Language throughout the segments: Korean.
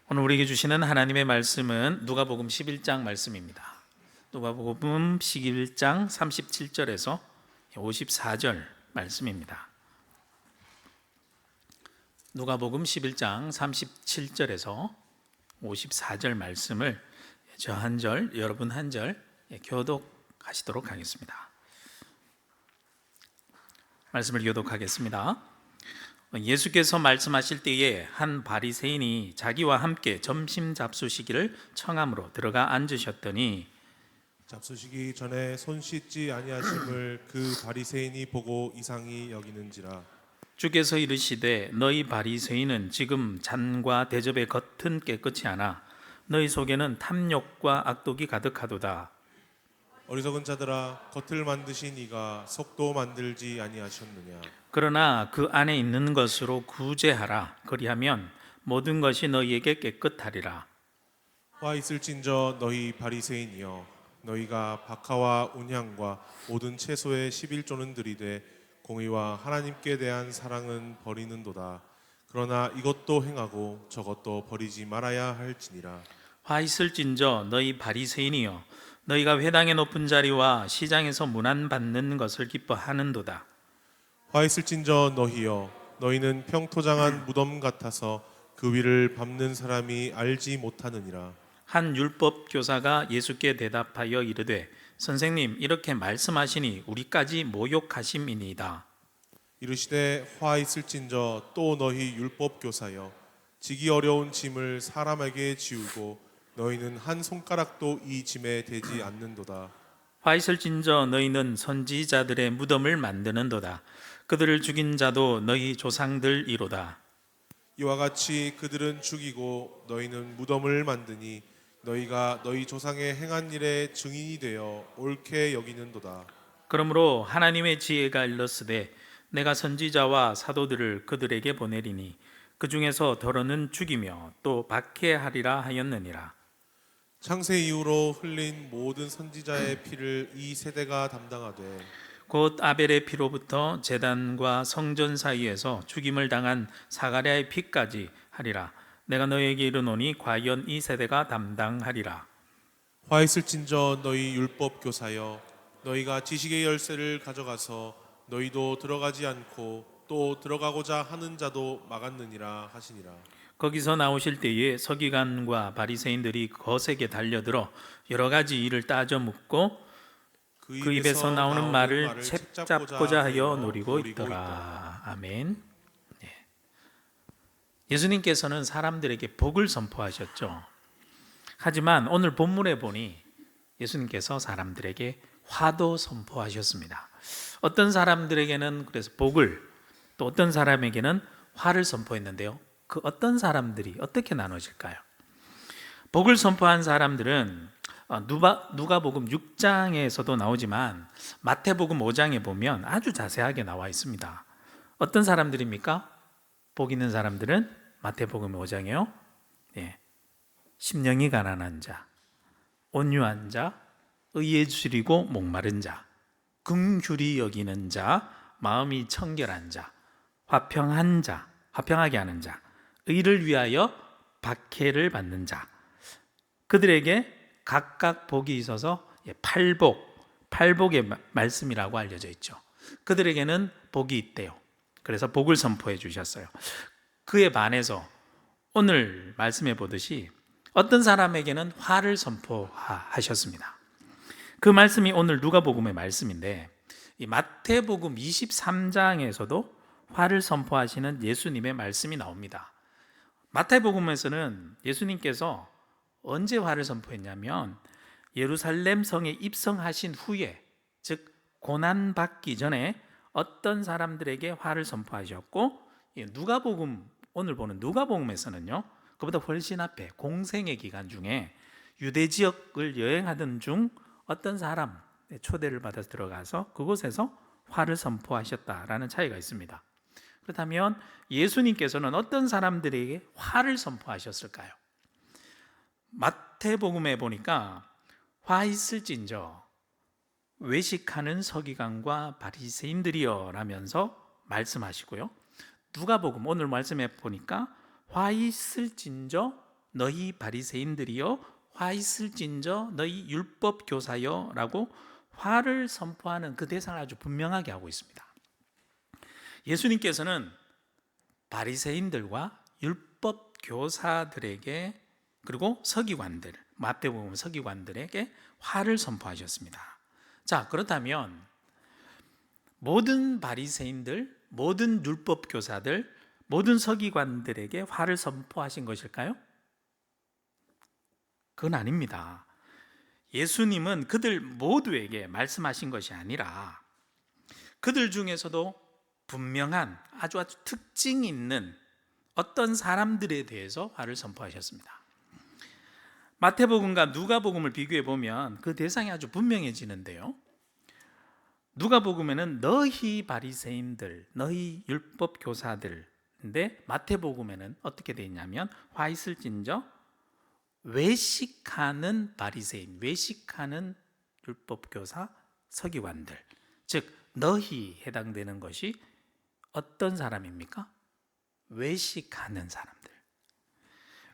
오늘 우리에게 주시는 하나님의 말씀은 누가복음 11장 말씀입니다. 누가복음 11장 37절에서 54절 말씀입니다. 누가복음 11장 37절에서 54절 말씀을 저 한 절, 여러분 한 절 교독하시도록 하겠습니다. 말씀을 교독하겠습니다. 예수께서 말씀하실 때에 한 바리새인이 자기와 함께 점심 잡수시기를 청함으로 들어가 앉으셨더니 잡수시기 전에 손 씻지 아니하심을 그 바리새인이 보고 이상히 여기는지라. 주께서 이르시되 너희 바리새인은 지금 잔과 대접의 겉은 깨끗이 하나 너희 속에는 탐욕과 악독이 가득하도다. 어리석은 자들아, 겉을 만드신 이가 속도 만들지 아니하셨느냐. 그러나 그 안에 있는 것으로 구제하라. 그리하면 모든 것이 너희에게 깨끗하리라. 화 있을진저 너희 바리새인이여, 너희가 박하와 운향과 모든 채소의 11조는 들이되 공의와 하나님께 대한 사랑은 버리는도다. 그러나 이것도 행하고 저것도 버리지 말아야 할지니라. 화 있을진저 너희 바리새인이여, 너희가 회당의 높은 자리와 시장에서 문안 받는 것을 기뻐하는도다. 화 있을진저 너희여, 너희는 평토장한 무덤 같아서 그 위를 밟는 사람이 알지 못하느니라. 한 율법 교사가 예수께 대답하여 이르되 선생님, 이렇게 말씀하시니 우리까지 모욕하심이니이다. 이르시되 화 있을진저 또 너희 율법 교사여, 지기 어려운 짐을 사람에게 지우고 너희는 한 손가락도 이 짐에 대지 않는도다. 화 있을진저 너희는 선지자들의 무덤을 만드는도다. 그들을 죽인 자도 너희 조상들이로다. 이와 같이 그들은 죽이고 너희는 무덤을 만드니 너희가 너희 조상의 행한 일의 증인이 되어 옳게 여기는도다. 그러므로 하나님의 지혜가 일렀으되 내가 선지자와 사도들을 그들에게 보내리니 그 중에서 더러는 죽이며 또 박해하리라 하였느니라. 창세 이후로 흘린 모든 선지자의 피를 이 세대가 담당하되 곧 아벨의 피로부터 제단과 성전 사이에서 죽임을 당한 사가랴의 피까지 하리라. 내가 너희에게 이르노니 과연 이 세대가 담당하리라. 화 있을진저 너희 율법 교사여, 너희가 지식의 열쇠를 가져가서 너희도 들어가지 않고 또 들어가고자 하는 자도 막았느니라 하시니라. 거기서 나오실 때에 서기관과 바리새인들이 거세게 달려들어 여러 가지 일을 따져 묻고 그 입에서 나오는 말을 채잡고자 하여 노리고 있더라. 아멘. 예수님께서는 사람들에게 복을 선포하셨죠. 하지만 오늘 본문에 보니 예수님께서 사람들에게 화도 선포하셨습니다. 어떤 사람들에게는 그래서 복을, 또 어떤 사람에게는 화를 선포했는데요. 그 어떤 사람들이 어떻게 나눠질까요? 복을 선포한 사람들은 누가복음 6장에서도 나오지만 마태복음 5장에 보면 아주 자세하게 나와 있습니다. 어떤 사람들입니까? 복 있는 사람들은 마태복음 5장이요. 심령이 가난한 자, 온유한 자, 의에 줄이고 목마른 자, 긍휼히 여기는 자, 마음이 청결한 자, 화평한 자, 화평하게 하는 자, 의를 위하여 박해를 받는 자, 그들에게 각각 복이 있어서 팔복의 말씀이라고 알려져 있죠. 그들에게는 복이 있대요. 그래서 복을 선포해 주셨어요. 그에 반해서 오늘 말씀해 보듯이 어떤 사람에게는 화를 선포하셨습니다. 그 말씀이 오늘 누가복음의 말씀인데 이 마태복음 23장에서도 화를 선포하시는 예수님의 말씀이 나옵니다. 마태복음에서는 예수님께서 언제 화를 선포했냐면 예루살렘 성에 입성하신 후에, 즉 고난받기 전에 어떤 사람들에게 화를 선포하셨고, 누가복음, 오늘 보는 누가복음에서는요 그보다 훨씬 앞에 공생의 기간 중에 유대 지역을 여행하던 중 어떤 사람 초대를 받아서 들어가서 그곳에서 화를 선포하셨다라는 차이가 있습니다. 그렇다면 예수님께서는 어떤 사람들에게 화를 선포하셨을까요? 마태복음에 보니까 화 있을진저 외식하는 서기관과 바리새인들이여 라면서 말씀하시고요. 누가복음 오늘 말씀에 보니까 화 있을진저 너희 바리새인들이여 화 있을진저 너희 율법 교사여라고 화를 선포하는 그 대상을 아주 분명하게 하고 있습니다. 예수님께서는 바리새인들과 율법 교사들에게 그리고 서기관들, 마태복음 서기관들에게 화를 선포하셨습니다. 자, 그렇다면 모든 바리새인들, 모든 율법 교사들, 모든 서기관들에게 화를 선포하신 것일까요? 그건 아닙니다. 예수님은 그들 모두에게 말씀하신 것이 아니라 그들 중에서도 분명한 아주 특징이 있는 어떤 사람들에 대해서 화를 선포하셨습니다. 마태복음과 누가복음을 비교해 보면 그 대상이 아주 분명해지는데요. 누가복음에는 너희 바리새인들, 너희 율법 교사들인데 마태복음에는 어떻게 되어 있냐면 화 있을진저 외식하는 바리새인, 외식하는 율법 교사, 서기관들, 즉 너희 해당되는 것이 어떤 사람입니까? 외식하는 사람들.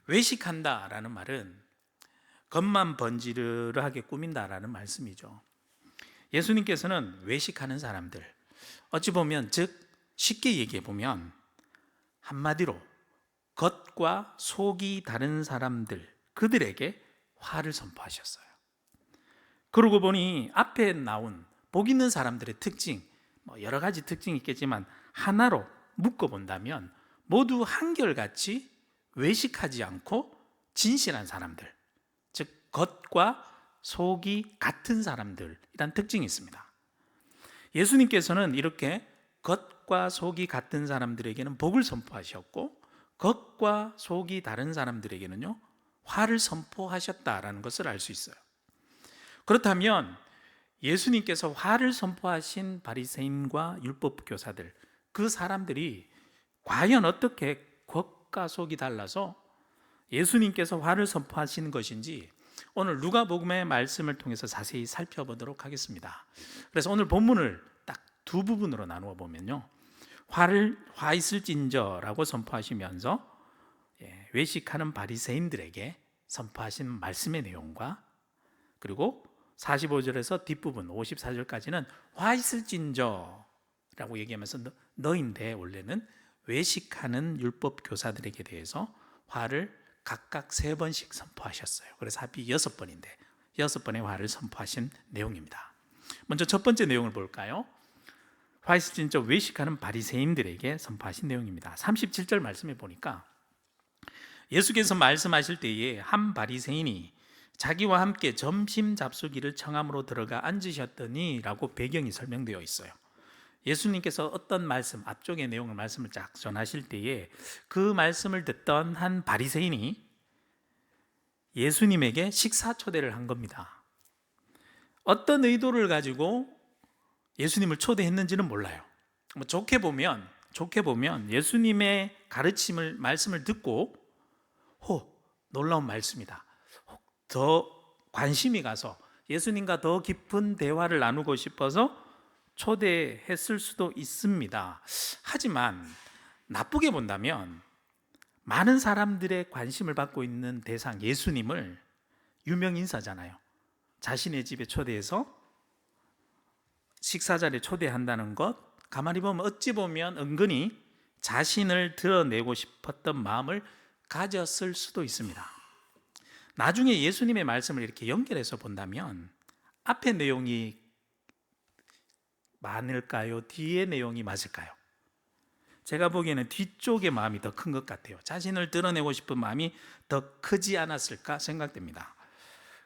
외식한다라는 말은 겉만 번지르르하게 꾸민다라는 말씀이죠. 예수님께서는 외식하는 사람들, 어찌 보면 즉 쉽게 얘기해 보면 한마디로 겉과 속이 다른 사람들, 그들에게 화를 선포하셨어요. 그러고 보니 앞에 나온 복 있는 사람들의 특징, 여러 가지 특징이 있겠지만 하나로 묶어본다면 모두 한결같이 외식하지 않고 진실한 사람들, 즉 겉과 속이 같은 사람들이란 특징이 있습니다. 예수님께서는 이렇게 겉과 속이 같은 사람들에게는 복을 선포하셨고 겉과 속이 다른 사람들에게는요 화를 선포하셨다라는 것을 알 수 있어요. 그렇다면 예수님께서 화를 선포하신 바리새인과 율법 교사들, 그 사람들이 과연 어떻게 겉과 속이 달라서 예수님께서 화를 선포하시는 것인지 오늘 누가복음의 말씀을 통해서 자세히 살펴보도록 하겠습니다. 그래서 오늘 본문을 딱 두 부분으로 나누어 보면요, 화 있을진저라고 선포하시면서 외식하는 바리새인들에게 선포하신 말씀의 내용과 그리고 45절에서 뒷부분 54절까지는 화 있을진저라고 얘기하면서 너인데 원래는 외식하는 율법 교사들에게 대해서 화를 각각 3번씩 선포하셨어요. 그래서 합이 6번인데 6번의 화를 선포하신 내용입니다. 먼저 첫 번째 내용을 볼까요? 화 있을진저 외식하는 바리새인들에게 선포하신 내용입니다. 37절 말씀에 보니까 예수께서 말씀하실 때에 한 바리새인이 자기와 함께 점심 잡수기를 청함으로 들어가 앉으셨더니 라고 배경이 설명되어 있어요. 예수님께서 어떤 말씀, 앞쪽의 내용을 말씀을 쫙 전하실 때에 그 말씀을 듣던 한 바리새인이 예수님에게 식사 초대를 한 겁니다. 어떤 의도를 가지고 예수님을 초대했는지는 몰라요. 좋게 보면 예수님의 가르침을, 말씀을 듣고 놀라운 말씀이다, 더 관심이 가서 예수님과 더 깊은 대화를 나누고 싶어서 초대했을 수도 있습니다. 하지만 나쁘게 본다면 많은 사람들의 관심을 받고 있는 대상 예수님을, 유명 인사잖아요, 자신의 집에 초대해서 식사 자리에 초대한다는 것, 가만히 보면 어찌 보면 은근히 자신을 드러내고 싶었던 마음을 가졌을 수도 있습니다. 나중에 예수님의 말씀을 이렇게 연결해서 본다면 앞의 내용이 많을까요? 뒤의 내용이 맞을까요? 제가 보기에는 뒤쪽의 마음이 더 큰 것 같아요. 자신을 드러내고 싶은 마음이 더 크지 않았을까 생각됩니다.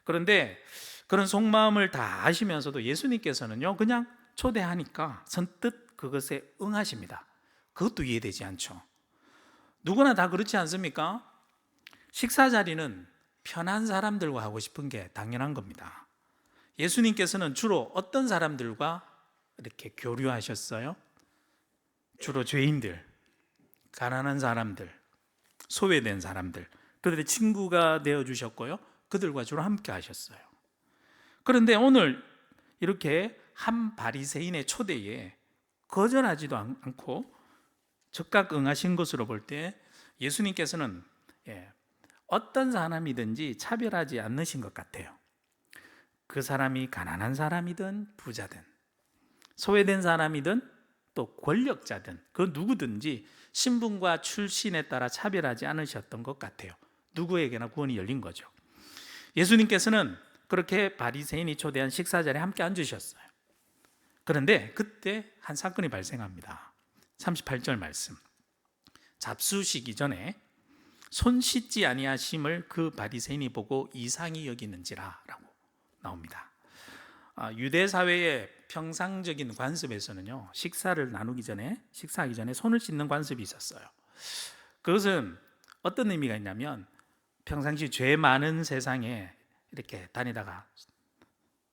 그런데 그런 속마음을 다 아시면서도 예수님께서는요 그냥 초대하니까 선뜻 그것에 응하십니다. 그것도 이해되지 않죠. 누구나 다 그렇지 않습니까? 식사 자리는 편한 사람들과 하고 싶은 게 당연한 겁니다. 예수님께서는 주로 어떤 사람들과 이렇게 교류하셨어요? 주로 죄인들, 가난한 사람들, 소외된 사람들, 그들의 친구가 되어주셨고요, 그들과 주로 함께 하셨어요. 그런데 오늘 이렇게 한 바리새인의 초대에 거절하지도 않고 즉각 응하신 것으로 볼 때 예수님께서는 어떤 사람이든지 차별하지 않으신 것 같아요. 그 사람이 가난한 사람이든 부자든 소외된 사람이든 또 권력자든 그 누구든지 신분과 출신에 따라 차별하지 않으셨던 것 같아요. 누구에게나 구원이 열린 거죠. 예수님께서는 그렇게 바리새인이 초대한 식사 자리에 함께 앉으셨어요. 그런데 그때 한 사건이 발생합니다. 38절 말씀. 잡수시기 전에 손 씻지 아니하심을 그 바리새인이 보고 이상히 여기는지라라고 나옵니다. 유대 사회의 평상적인 관습에서는요, 식사하기 전에 손을 씻는 관습이 있었어요. 그것은 어떤 의미가 있냐면 평상시 죄 많은 세상에 이렇게 다니다가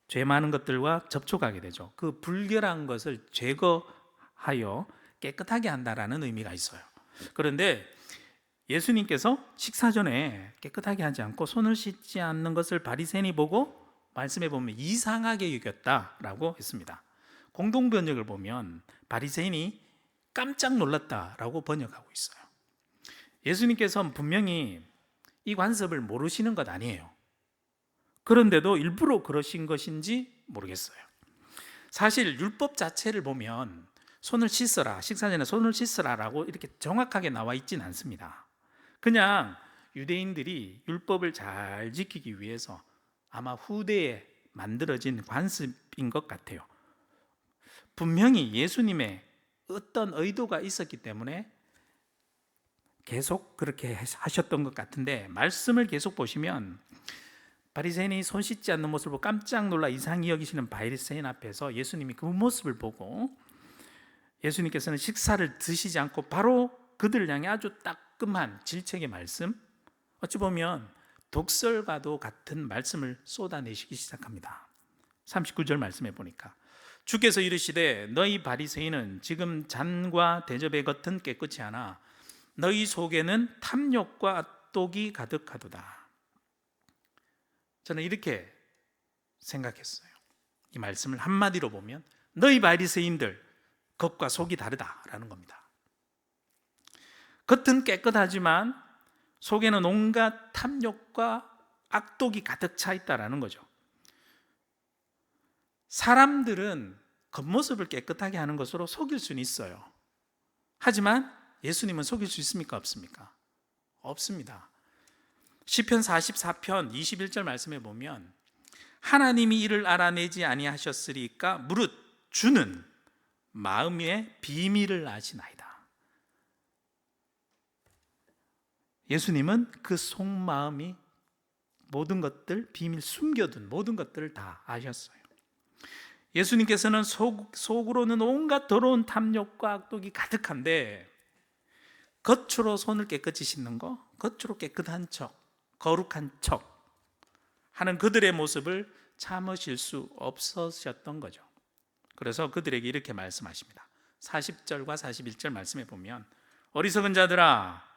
죄 많은 것들과 접촉하게 되죠. 그 불결한 것을 제거하여 깨끗하게 한다라는 의미가 있어요. 그런데 예수님께서 식사 전에 깨끗하게 하지 않고 손을 씻지 않는 것을 바리새인이 보고 말씀해 보면 이상하게 여겼다라고 했습니다. 공동 번역을 보면 바리새인이 깜짝 놀랐다라고 번역하고 있어요. 예수님께서는 분명히 이 관습을 모르시는 것 아니에요. 그런데도 일부러 그러신 것인지 모르겠어요. 사실 율법 자체를 보면 손을 씻어라, 식사 전에 손을 씻어라라고 이렇게 정확하게 나와 있진 않습니다. 그냥 유대인들이 율법을 잘 지키기 위해서 아마 후대에 만들어진 관습인 것 같아요. 분명히 예수님의 어떤 의도가 있었기 때문에 계속 그렇게 하셨던 것 같은데, 말씀을 계속 보시면 바리새인이 손 씻지 않는 모습을 보고 깜짝 놀라 이상히 여기시는 바리새인 앞에서 예수님이 그 모습을 보고 예수님께서는 식사를 드시지 않고 바로 그들을 향해 아주 따끔한 질책의 말씀, 어찌 보면 독설과도 같은 말씀을 쏟아내시기 시작합니다. 39절 말씀해 보니까 주께서 이르시되 너희 바리새인은 지금 잔과 대접의 겉은 깨끗이 하나 너희 속에는 탐욕과 악독이 가득하도다. 저는 이렇게 생각했어요. 이 말씀을 한마디로 보면 너희 바리새인들 겉과 속이 다르다라는 겁니다. 겉은 깨끗하지만 속에는 온갖 탐욕과 악독이 가득 차 있다라는 거죠. 사람들은 겉모습을 깨끗하게 하는 것으로 속일 수는 있어요. 하지만 예수님은 속일 수 있습니까? 없습니까? 없습니다. 시편 44편 21절 말씀에 보면 하나님이 이를 알아내지 아니하셨으리까 무릇 주는 마음의 비밀을 아시나이다. 예수님은 그 속마음이 모든 것들, 비밀 숨겨둔 모든 것들을 다 아셨어요. 예수님께서는 속으로는 온갖 더러운 탐욕과 악독이 가득한데 겉으로 손을 깨끗이 씻는 거, 겉으로 깨끗한 척, 거룩한 척 하는 그들의 모습을 참으실 수 없으셨던 거죠. 그래서 그들에게 이렇게 말씀하십니다. 40절과 41절 말씀에 보면 어리석은 자들아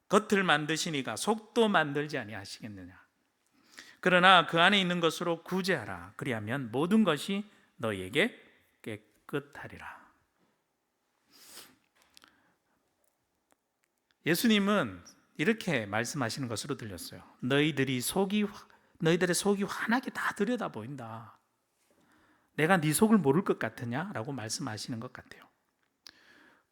겉을 만드시니가 속도 만들지 아니하시겠느냐. 그러나 그 안에 있는 것으로 구제하라. 그리하면 모든 것이 너희에게 깨끗하리라. 예수님은 이렇게 말씀하시는 것으로 들렸어요. 너희들의 속이 환하게 다 들여다 보인다. 내가 네 속을 모를 것 같으냐? 라고 말씀하시는 것 같아요.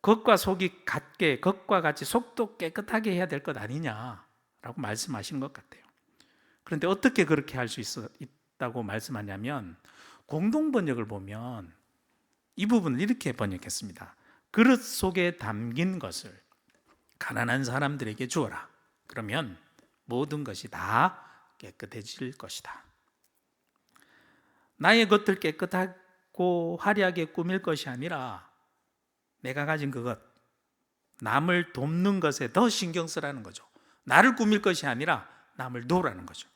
겉과 속이 같게, 겉과 같이 속도 깨끗하게 해야 될 것 아니냐? 라고 말씀하시는 것 같아요. 그런데 어떻게 그렇게 할 수 있다고 말씀하냐면 공동 번역을 보면 이 부분을 이렇게 번역했습니다. 그릇 속에 담긴 것을 가난한 사람들에게 주어라. 그러면 모든 것이 다 깨끗해질 것이다. 나의 겉을 깨끗하고 화려하게 꾸밀 것이 아니라 내가 가진 그것, 남을 돕는 것에 더 신경 쓰라는 거죠. 나를 꾸밀 것이 아니라 남을 도우라는 거죠.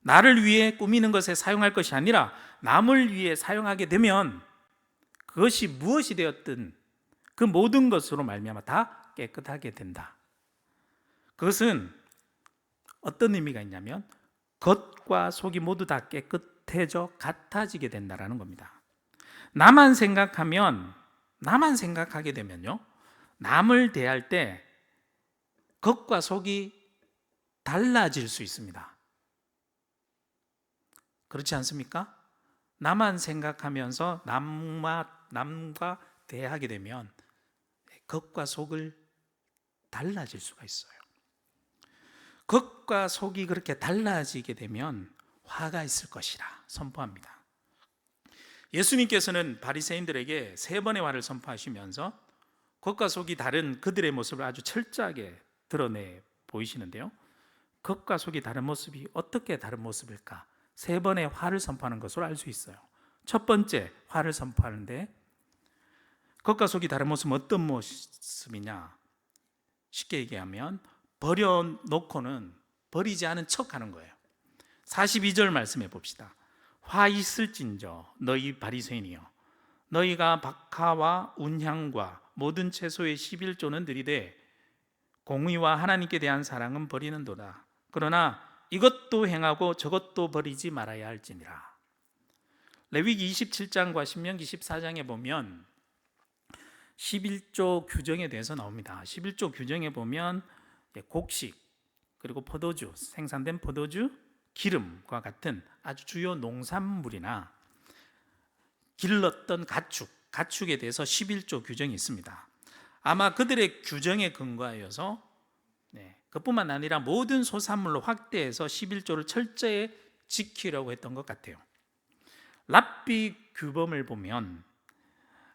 나를 위해 꾸미는 것에 사용할 것이 아니라 남을 위해 사용하게 되면 그것이 무엇이 되었든 그 모든 것으로 말미암아 다 깨끗하게 된다. 그것은 어떤 의미가 있냐면 겉과 속이 모두 다 깨끗해져 같아지게 된다는 겁니다. 나만 생각하게 되면요, 남을 대할 때 겉과 속이 달라질 수 있습니다. 그렇지 않습니까? 나만 생각하면서 남과 대하게 되면 겉과 속을 달라질 수가 있어요. 겉과 속이 그렇게 달라지게 되면 화가 있을 것이라 선포합니다. 예수님께서는 바리새인들에게 3번의 화를 선포하시면서 겉과 속이 다른 그들의 모습을 아주 철저하게 드러내 보이시는데요. 겉과 속이 다른 모습이 어떻게 다른 모습일까? 3번의 화를 선포하는 것으로 알 수 있어요. 첫 번째 화를 선포하는데 겉과 속이 다른 모습은 어떤 모습이냐? 쉽게 얘기하면 버려놓고는 버리지 않은 척하는 거예요. 42절 말씀해 봅시다. 화 있을진저 너희 바리새인이여 너희가 박하와 운향과 모든 채소의 11조는 들이되 공의와 하나님께 대한 사랑은 버리는도다. 그러나 이것도 행하고 저것도 버리지 말아야 할지니라. 레위기 27장과 신명기 14장에 보면 11조 규정에 대해서 나옵니다. 11조 규정에 보면 곡식 그리고 포도주, 생산된 포도주, 기름과 같은 아주 주요 농산물이나 길렀던 가축에 대해서 11조 규정이 있습니다. 아마 그들의 규정에 근거하여서 그뿐만 아니라 모든 소산물로 확대해서 11조를 철저히 지키려고 했던 것 같아요. 랍비 규범을 보면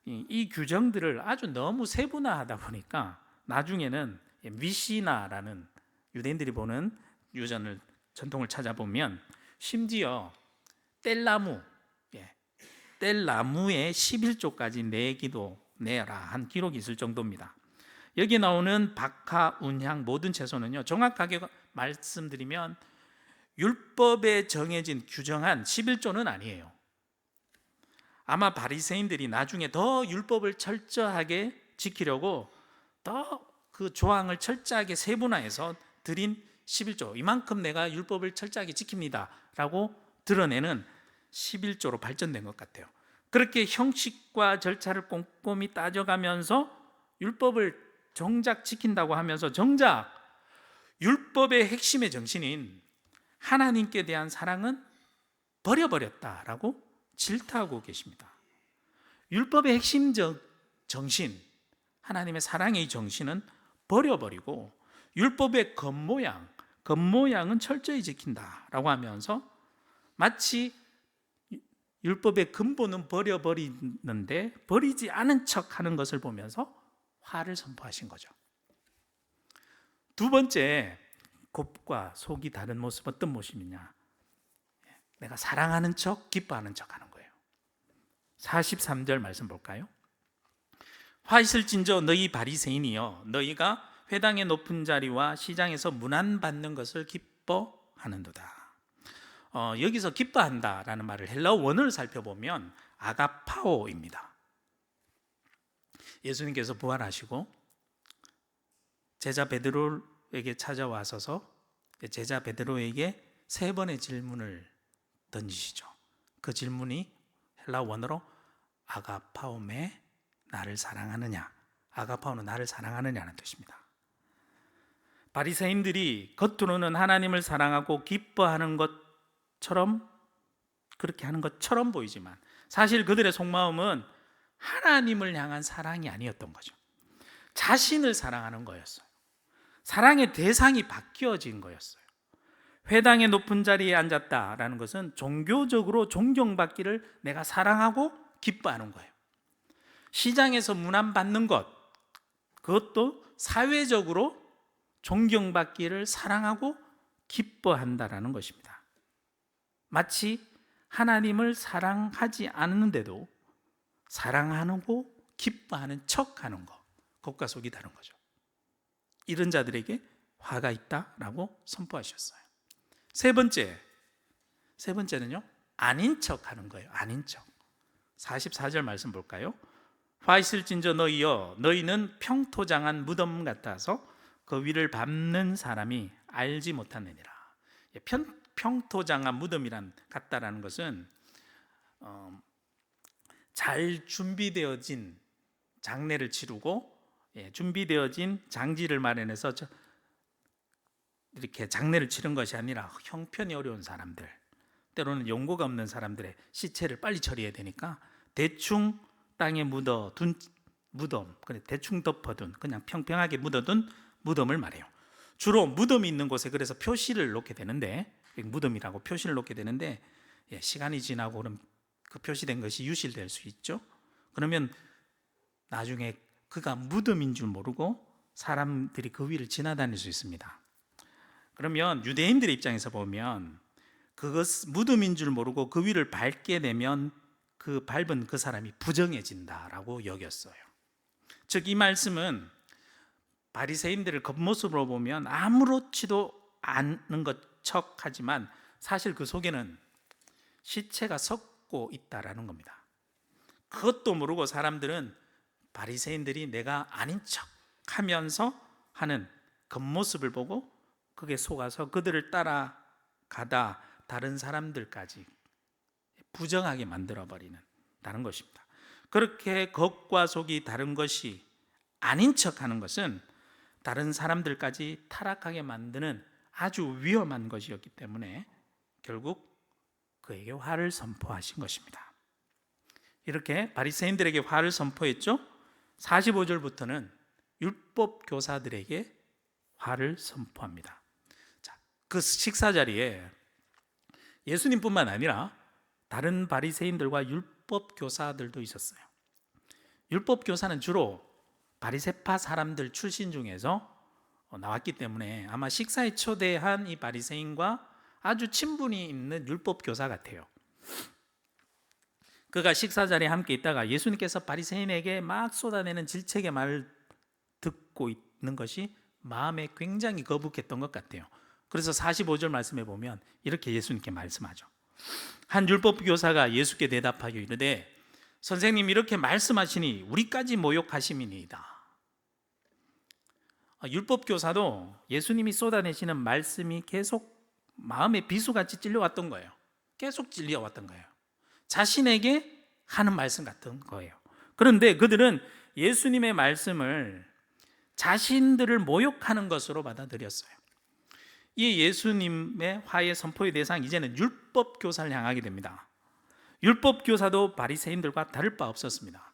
이 규정들을 아주 너무 세분화하다 보니까 나중에는 미시나라는 유대인들이 보는 유전을 전통을 찾아보면 심지어 뗄나무에 11조까지 내라 한 기록이 있을 정도입니다. 여기 나오는 박하, 운향 모든 채소는요, 정확하게 말씀드리면 율법에 정해진 규정한 11조는 아니에요. 아마 바리새인들이 나중에 더 율법을 철저하게 지키려고 더 그 조항을 철저하게 세분화해서 드린 11조, 이만큼 내가 율법을 철저하게 지킵니다 라고 드러내는 11조로 발전된 것 같아요. 그렇게 형식과 절차를 꼼꼼히 따져가면서 율법을 정작 지킨다고 하면서 정작 율법의 핵심의 정신인 하나님께 대한 사랑은 버려버렸다라고 질타하고 계십니다. 율법의 핵심 정신, 하나님의 사랑의 정신은 버려버리고 율법의 겉모양은 철저히 지킨다라고 하면서 마치 율법의 근본은 버려버리는데 버리지 않은 척하는 것을 보면서 화를 선포하신 거죠. 두 번째, 겉과 속이 다른 모습 어떤 모습이냐? 내가 사랑하는 척, 기뻐하는 척 하는 거예요. 43절 말씀 볼까요? 화 있을진저 너희 바리새인이여 너희가 회당의 높은 자리와 시장에서 문안받는 것을 기뻐하는도다. 여기서 기뻐한다라는 말을 헬라어 원어를 살펴보면 아가파오입니다. 예수님께서 부활하시고 제자 베드로에게 찾아와서서 제자 베드로에게 3번의 질문을 던지시죠. 그 질문이 헬라어 원어로 아가파오메 나를 사랑하느냐, 아가파오는 나를 사랑하느냐는 뜻입니다. 바리새인들이 겉으로는 하나님을 사랑하고 기뻐하는 것처럼 그렇게 하는 것처럼 보이지만 사실 그들의 속마음은 하나님을 향한 사랑이 아니었던 거죠. 자신을 사랑하는 거였어요. 사랑의 대상이 바뀌어진 거였어요. 회당의 높은 자리에 앉았다라는 것은 종교적으로 존경받기를 내가 사랑하고 기뻐하는 거예요. 시장에서 문안받는 것, 그것도 사회적으로 존경받기를 사랑하고 기뻐한다라는 것입니다. 마치 하나님을 사랑하지 않는데도 사랑하고 기뻐하는 척하는 것, 겉과 속이 다른 거죠. 이런 자들에게 화가 있다라고 선포하셨어요. 세 번째는요, 아닌 척하는 거예요. 아닌 척. 44절 말씀 볼까요? 화 있을진저 너희여 너희는 평토장한 무덤 같아서 그 위를 밟는 사람이 알지 못하느니라. 평토장한 무덤이란 같다라는 것은 잘 준비되어진 장례를 치르고 준비되어진 장지를 마련해서 이렇게 장례를 치른 것이 아니라 형편이 어려운 사람들, 때로는 용고가 없는 사람들의 시체를 빨리 처리해야 되니까 대충 땅에 묻어둔 무덤, 대충 덮어둔, 그냥 평평하게 묻어둔 무덤을 말해요. 주로 무덤이 있는 곳에 그래서 표시를 놓게 되는데, 무덤이라고 표시를 놓게 되는데, 시간이 지나고 그럼 그 표시된 것이 유실될 수 있죠. 그러면 나중에 그가 무덤인 줄 모르고 사람들이 그 위를 지나다닐 수 있습니다. 그러면 유대인들의 입장에서 보면 그것 무덤인 줄 모르고 그 위를 밟게 되면 그 밟은 그 사람이 부정해진다라고 여겼어요. 즉 이 말씀은 바리새인들을 겉모습으로 보면 아무렇지도 않은 것 척하지만 사실 그 속에는 시체가 썩고 있다라는 겁니다. 그것도 모르고 사람들은 바리새인들이 내가 아닌 척하면서 하는 겉모습을 보고 그게 속아서 그들을 따라가다 다른 사람들까지 부정하게 만들어버리는 다른 것입니다. 그렇게 겉과 속이 다른 것이 아닌 척하는 것은 다른 사람들까지 타락하게 만드는 아주 위험한 것이었기 때문에 결국 그에게 화를 선포하신 것입니다. 이렇게 바리새인들에게 화를 선포했죠. 45절부터는 율법 교사들에게 화를 선포합니다. 자, 그 식사 자리에 예수님뿐만 아니라 다른 바리새인들과 율법 교사들도 있었어요. 율법 교사는 주로 바리새파 사람들 출신 중에서 나왔기 때문에 아마 식사에 초대한 이 바리새인과 아주 친분이 있는 율법 교사 같아요. 그가 식사 자리에 함께 있다가 예수님께서 바리새인에게 막 쏟아내는 질책의 말을 듣고 있는 것이 마음에 굉장히 거북했던 것 같아요. 그래서 45절 말씀에 보면 이렇게 예수님께 말씀하죠. 한 율법 교사가 예수께 대답하여 이르되 선생님 이렇게 말씀하시니 우리까지 모욕하심이니이다. 율법 교사도 예수님이 쏟아내시는 말씀이 계속 마음에 비수같이 찔려왔던 거예요. 계속 찔려왔던 거예요. 자신에게 하는 말씀 같은 거예요. 그런데 그들은 예수님의 말씀을 자신들을 모욕하는 것으로 받아들였어요. 이 예수님의 화해 선포의 대상 이제는 율법 교사를 향하게 됩니다. 율법 교사도 바리새인들과 다를 바 없었습니다.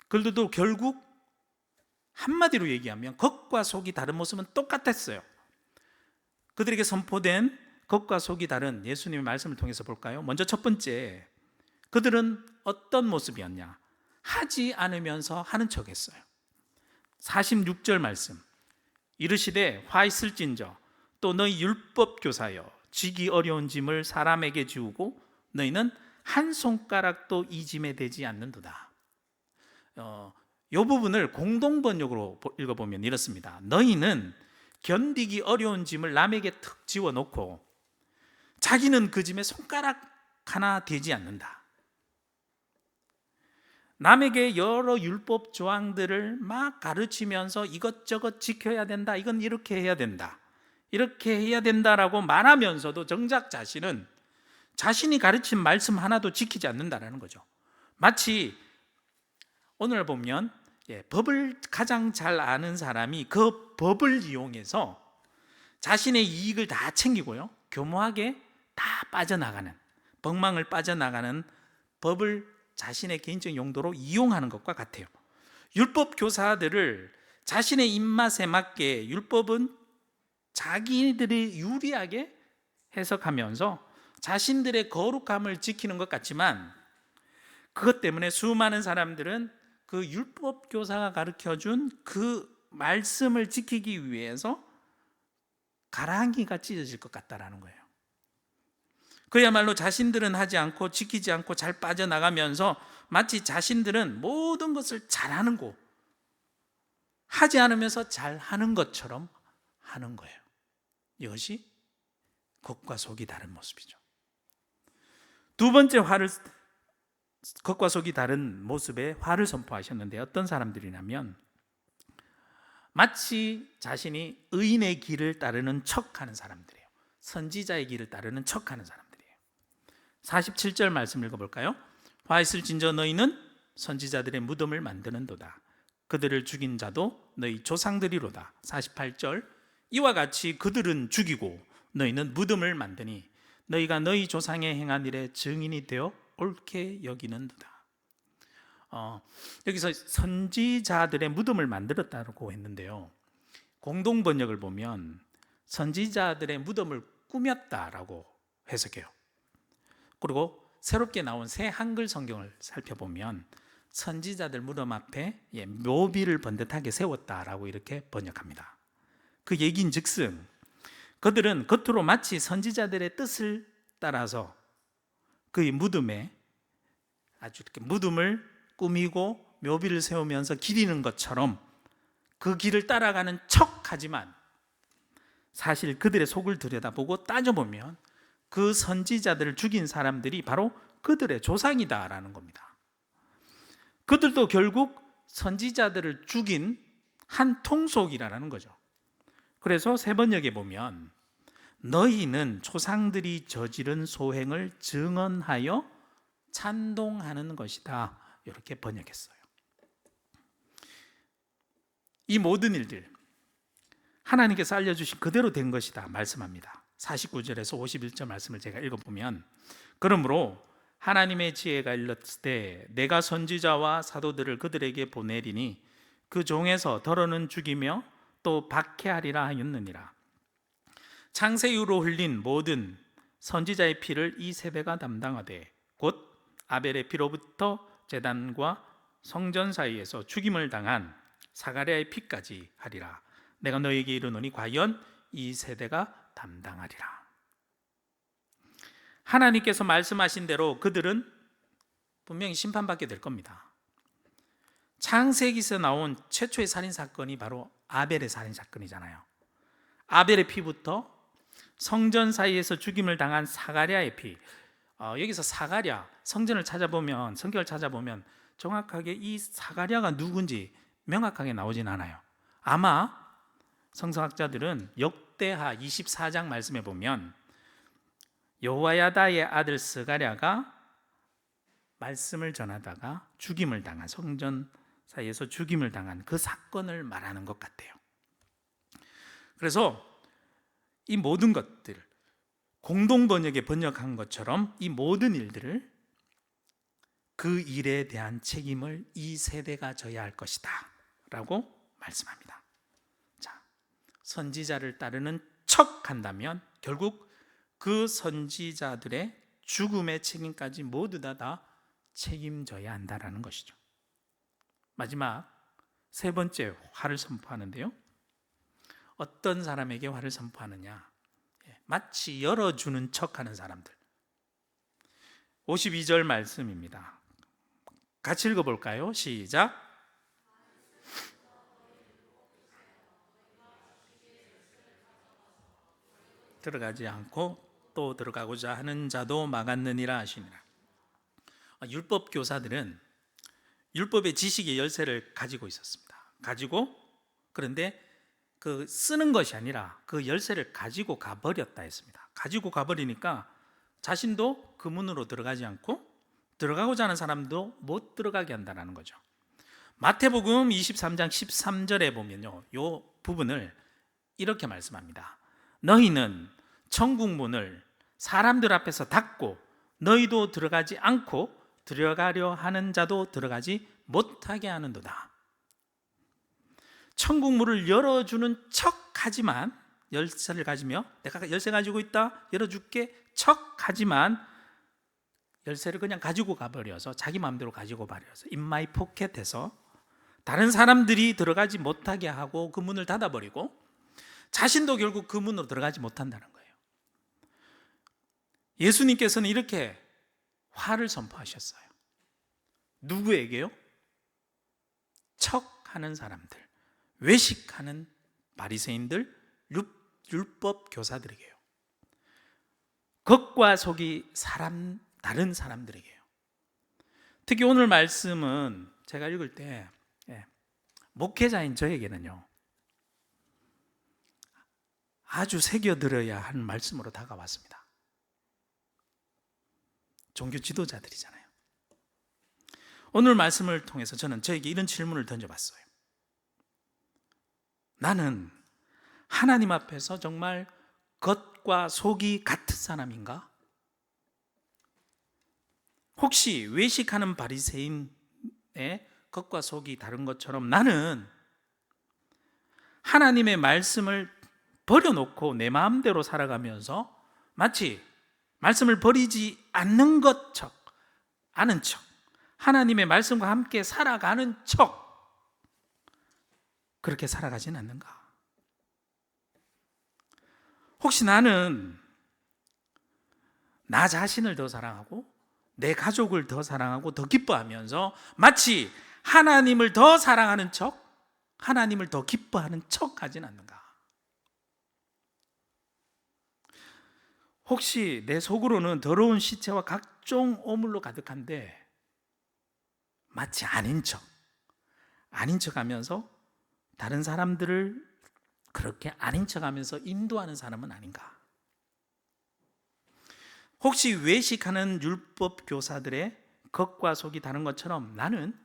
그들도 결국 한마디로 얘기하면 겉과 속이 다른 모습은 똑같았어요. 그들에게 선포된 겉과 속이 다른 예수님의 말씀을 통해서 볼까요? 먼저 첫 번째, 그들은 어떤 모습이었냐? 하지 않으면서 하는 척했어요. 46절 말씀 이르시되 화 있을진저 또 너희 율법 교사여 지기 어려운 짐을 사람에게 지우고 너희는 한 손가락도 이 짐에 대지 않는도다. 이 부분을 공동번역으로 읽어보면 이렇습니다. 너희는 견디기 어려운 짐을 남에게 툭 지워놓고 자기는 그 짐에 손가락 하나 대지 않는다. 남에게 여러 율법 조항들을 막 가르치면서 이것저것 지켜야 된다, 이건 이렇게 해야 된다, 이렇게 해야 된다라고 말하면서도 정작 자신은 자신이 가르친 말씀 하나도 지키지 않는다라는 거죠. 마치 오늘 보면 법을 가장 잘 아는 사람이 그 법을 이용해서 자신의 이익을 다 챙기고요, 교묘하게 다 빠져나가는, 벙망을 빠져나가는 법을 자신의 개인적 용도로 이용하는 것과 같아요. 율법 교사들을 자신의 입맛에 맞게 율법은 자기들이 유리하게 해석하면서 자신들의 거룩함을 지키는 것 같지만 그것 때문에 수많은 사람들은 그 율법 교사가 가르쳐준 그 말씀을 지키기 위해서 가랑이가 찢어질 것 같다라는 거예요. 그야말로 자신들은 하지 않고 지키지 않고 잘 빠져나가면서 마치 자신들은 모든 것을 잘하는 거 하지 않으면서 잘하는 것처럼 하는 거예요. 이것이 겉과 속이 다른 모습이죠. 두 번째 겉과 속이 다른 모습에 화를 선포하셨는데 어떤 사람들이냐면 마치 자신이 의인의 길을 따르는 척하는 사람들이에요. 선지자의 길을 따르는 척하는 사람들이에요. 47절 말씀 읽어볼까요? 화 있을진저 너희는 선지자들의 무덤을 만드는도다. 그들을 죽인 자도 너희 조상들이로다. 48절 이와 같이 그들은 죽이고 너희는 무덤을 만드니 너희가 너희 조상의 행한 일에 증인이 되어 옳게 여기는도다. 여기서 선지자들의 무덤을 만들었다고 했는데요, 공동 번역을 보면 선지자들의 무덤을 꾸몄다라고 해석해요. 그리고 새롭게 나온 새 한글 성경을 살펴보면 선지자들 무덤 앞에 묘비를 번듯하게 세웠다라고 이렇게 번역합니다. 그 얘기인즉슨 그들은 겉으로 마치 선지자들의 뜻을 따라서 그의 무덤에 아주 이렇게 무덤을 꾸미고 묘비를 세우면서 기리는 것처럼 그 길을 따라가는 척하지만 사실 그들의 속을 들여다보고 따져보면 그 선지자들을 죽인 사람들이 바로 그들의 조상이다라는 겁니다. 그들도 결국 선지자들을 죽인 한 통속이라는 거죠. 그래서 세 번역에 보면 너희는 조상들이 저지른 소행을 증언하여 찬동하는 것이다, 이렇게 번역했어요. 이 모든 일들 하나님께서 알려주신 그대로 된 것이다 말씀합니다. 49절에서 51절 말씀을 제가 읽어보면, 그러므로 하나님의 지혜가 일렀을 때 내가 선지자와 사도들을 그들에게 보내리니 그 종에서 더러는 죽이며 또 박해하리라 하였느니라. 창세 이후로 흘린 모든 선지자의 피를 이 세대가 담당하되 곧 아벨의 피로부터 제단과 성전 사이에서 죽임을 당한 사가랴의 피까지 하리라. 내가 너에게 이르노니 과연 이 세대가 담당하리라. 하나님께서 말씀하신 대로 그들은 분명히 심판받게 될 겁니다. 창세기에서 나온 최초의 살인사건이 바로 아벨의 살인사건이잖아요. 아벨의 피부터 성전 사이에서 죽임을 당한 사가랴의 피, 여기서 사가랴, 성경을 찾아보면 정확하게 이 사가랴가 누군지 명확하게 나오진 않아요. 아마 성서학자들은 역대하 24장 말씀에 보면 여호야다의 아들 스가랴가 말씀을 전하다가 죽임을 당한, 성전 사이에서 죽임을 당한 그 사건을 말하는 것 같아요. 그래서 이 모든 것들, 공동 번역에 번역한 것처럼 이 모든 일들을, 그 일에 대한 책임을 이 세대가 져야 할 것이다 라고 말씀합니다. 자, 선지자를 따르는 척 한다면 결국 그 선지자들의 죽음의 책임까지 모두 다 책임져야 한다라는 것이죠. 마지막 세 번째 화를 선포하는데요, 어떤 사람에게 화를 선포하느냐, 마치 열어주는 척하는 사람들. 52절 말씀입니다. 같이 읽어볼까요? 시작. 들어가지 않고 또 들어가고자 하는 자도 막았느니라 하시니라. 율법 교사들은 율법의 지식의 열쇠를 가지고 있었습니다. 그런데 그 쓰는 것이 아니라 그 열쇠를 가지고 가버렸다 했습니다. 가지고 가버리니까 자신도 그 문으로 들어가지 않고 들어가고자 하는 사람도 못 들어가게 한다는 거죠. 마태복음 23장 13절에 보면요, 이 부분을 이렇게 말씀합니다. 너희는 천국 문을 사람들 앞에서 닫고 너희도 들어가지 않고 들어가려 하는 자도 들어가지 못하게 하는도다. 천국 문을 열어주는 척하지만, 열쇠를 가지며 내가 열쇠 가지고 있다, 열어줄게 척하지만 열쇠를 그냥 가지고 가버려서 자기 마음대로 가지고 버려서 in my pocket에서 다른 사람들이 들어가지 못하게 하고 그 문을 닫아버리고 자신도 결국 그 문으로 들어가지 못한다는 거예요. 예수님께서는 이렇게 화를 선포하셨어요. 누구에게요? 척하는 사람들, 외식하는 바리새인들, 율법 교사들에게요. 겉과 속이 다른 사람들에게요. 특히 오늘 말씀은 제가 읽을 때 목회자인 저에게는요, 아주 새겨들어야 하는 말씀으로 다가왔습니다. 종교 지도자들이잖아요. 오늘 말씀을 통해서 저는 저에게 이런 질문을 던져봤어요. 나는 하나님 앞에서 정말 겉과 속이 같은 사람인가? 혹시 외식하는 바리새인의 겉과 속이 다른 것처럼 나는 하나님의 말씀을 버려놓고 내 마음대로 살아가면서 마치 말씀을 버리지 않는 것처럼 아는 척, 하나님의 말씀과 함께 살아가는 척 그렇게 살아가진 않는가? 혹시 나는 나 자신을 더 사랑하고 내 가족을 더 사랑하고 더 기뻐하면서 마치 하나님을 더 사랑하는 척, 하나님을 더 기뻐하는 척 하진 않는가? 혹시 내 속으로는 더러운 시체와 각종 오물로 가득한데 마치 아닌 척 하면서 다른 사람들을 그렇게 아닌 척 하면서 인도하는 사람은 아닌가? 혹시 외식하는 율법 교사들의 겉과 속이 다른 것처럼 나는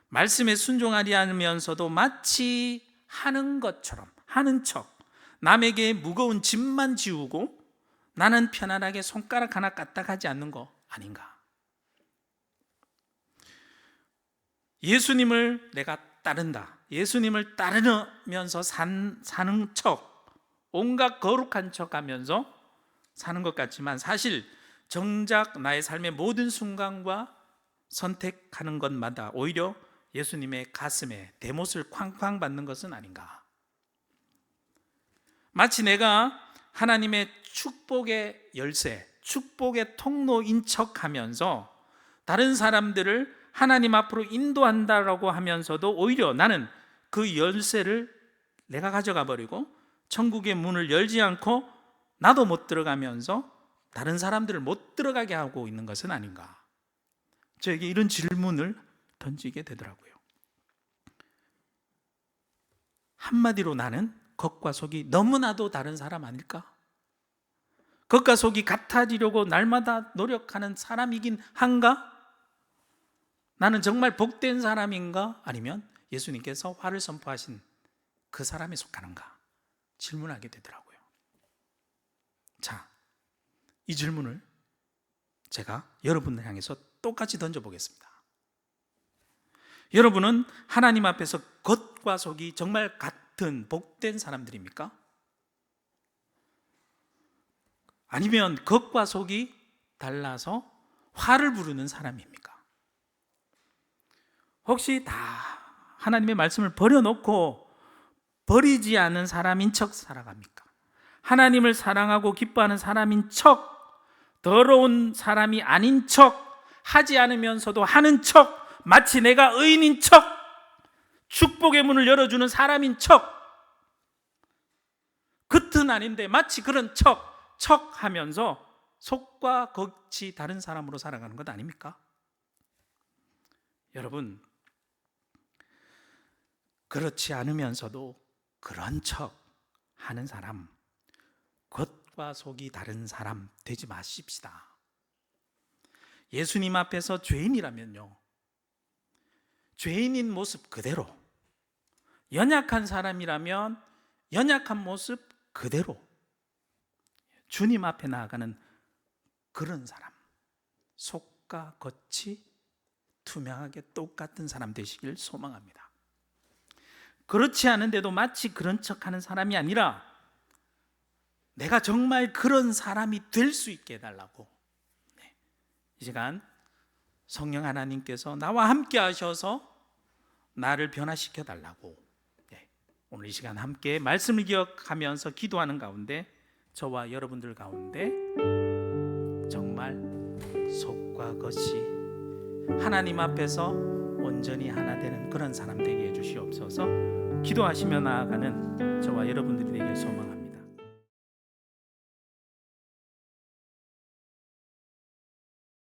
말씀에 순종하지 않으면서도 마치 하는 것처럼 하는 척 남에게 무거운 짐만 지우고 나는 편안하게 손가락 하나 까딱하지 않는 거 아닌가? 예수님을 내가 따른다, 예수님을 따르면서 사는 척, 온갖 거룩한 척 하면서 사는 것 같지만 사실 정작 나의 삶의 모든 순간과 선택하는 것마다 오히려 예수님의 가슴에 대못을 쾅쾅 받는 것은 아닌가? 마치 내가 하나님의 축복의 열쇠, 축복의 통로인 척하면서 다른 사람들을 하나님 앞으로 인도한다라고 하면서도 오히려 나는 그 열쇠를 내가 가져가 버리고 천국의 문을 열지 않고 나도 못 들어가면서 다른 사람들을 못 들어가게 하고 있는 것은 아닌가? 저에게 이런 질문을 던지게 되더라고요. 한마디로 나는 겉과 속이 너무나도 다른 사람 아닐까? 겉과 속이 같아지려고 날마다 노력하는 사람이긴 한가? 나는 정말 복된 사람인가? 아니면 예수님께서 화를 선포하신 그 사람에 속하는가? 질문하게 되더라고요. 자, 이 질문을 제가 여러분을 향해서 똑같이 던져보겠습니다. 여러분은 하나님 앞에서 겉과 속이 정말 같은 복된 사람들입니까? 아니면 겉과 속이 달라서 화를 부르는 사람입니까? 혹시 다 하나님의 말씀을 버려놓고 버리지 않은 사람인 척 살아갑니까? 하나님을 사랑하고 기뻐하는 사람인 척, 더러운 사람이 아닌 척, 하지 않으면서도 하는 척, 마치 내가 의인인 척, 축복의 문을 열어주는 사람인 척, 겉은 아닌데 마치 그런 척 하면서 속과 겉이 다른 사람으로 살아가는 것 아닙니까? 여러분, 그렇지 않으면서도 그런 척 하는 사람, 겉과 속이 다른 사람 되지 마십시다. 예수님 앞에서 죄인이라면요, 죄인인 모습 그대로, 연약한 사람이라면 연약한 모습 그대로 주님 앞에 나아가는 그런 사람, 속과 겉이 투명하게 똑같은 사람 되시길 소망합니다. 그렇지 않은데도 마치 그런 척하는 사람이 아니라 내가 정말 그런 사람이 될 수 있게 해달라고, 이 시간 성령 하나님께서 나와 함께 하셔서 나를 변화시켜 달라고, 오늘 이 시간 함께 말씀을 기억하면서 기도하는 가운데 저와 여러분들 가운데 정말 속과 겉이 하나님 앞에서 온전히 하나 되는 그런 사람 되게 해주시옵소서. 기도하시며 나아가는 저와 여러분들이 되길 소망합니다.